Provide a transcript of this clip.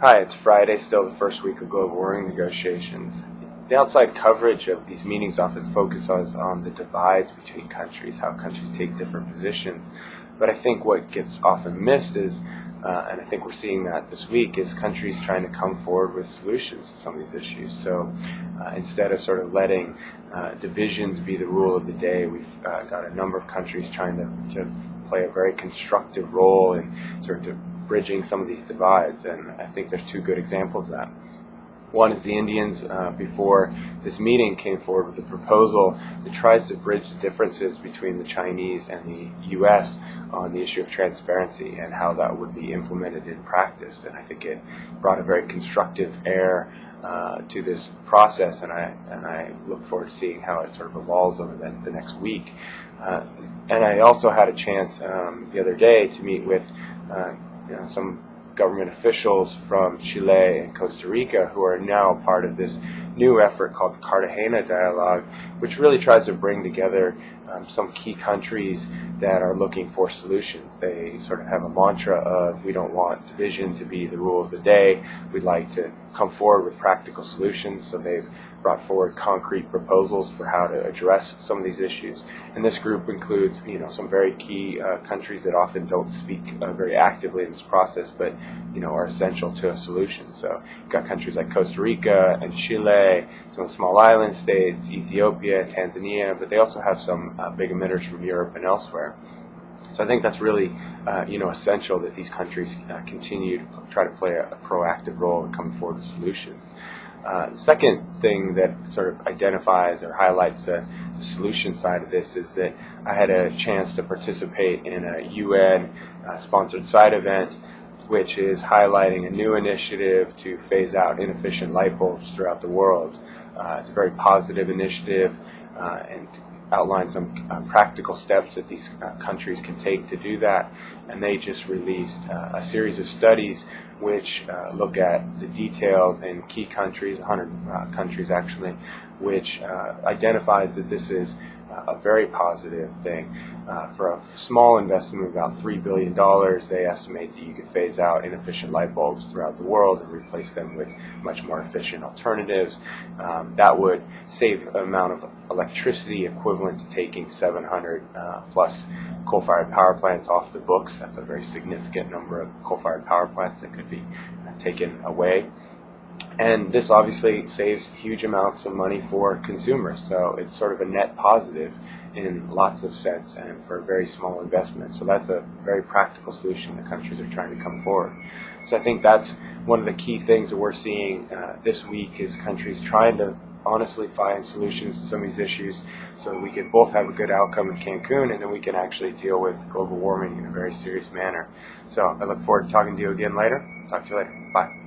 Hi, it's Friday, still the first week of global warming negotiations. The outside coverage of these meetings often focuses on the divides between countries, how countries take different positions. But I think what gets often missed is, and I think we're seeing that this week, is countries trying to come forward with solutions to some of these issues. So instead of sort of letting divisions be the rule of the day, we've got a number of countries trying to play a very constructive role in sort of bridging some of these divides, and I think there's two good examples of that. One is the Indians, before this meeting, came forward with a proposal that tries to bridge the differences between the Chinese and the U.S. on the issue of transparency and how that would be implemented in practice. And I think it brought a very constructive air to this process, and I look forward to seeing how it sort of evolves over the next week. And I also had a chance the other day to meet with some government officials from Chile and Costa Rica who are now part of this new effort called the Cartagena Dialogue, which really tries to bring together some key countries that are looking for solutions. They sort of have a mantra of, we don't want division to be the rule of the day. We'd like to come forward with practical solutions. So they've brought forward concrete proposals for how to address some of these issues. And this group includes, some very key countries that often don't speak very actively in this process, but are essential to a solution. So you've got countries like Costa Rica and Chile, some small island states, Ethiopia, Tanzania, but they also have some big emitters from Europe and elsewhere. So I think that's really, essential that these countries continue to try to play a proactive role in coming forward with solutions. The second thing that sort of identifies or highlights the solution side of this is that I had a chance to participate in a UN-sponsored side event, which is highlighting a new initiative to phase out inefficient light bulbs throughout the world. It's a very positive initiative and outlines some practical steps that these countries can take to do that. And they just released a series of studies which look at the details in key countries, 100 countries actually, which identifies that this is a very positive thing. For a small investment of about $3 billion, they estimate that you could phase out inefficient light bulbs throughout the world and replace them with much more efficient alternatives. That would save an amount of electricity equivalent to taking 700 plus coal-fired power plants off the books. That's a very significant number of coal-fired power plants that could be taken away. And this obviously saves huge amounts of money for consumers, so it's sort of a net positive in lots of sense and for a very small investment. So that's a very practical solution that countries are trying to come forward. So I think that's one of the key things that we're seeing this week is countries trying to honestly find solutions to some of these issues so that we can both have a good outcome in Cancun and then we can actually deal with global warming in a very serious manner. So I look forward to talking to you again later. Talk to you later. Bye.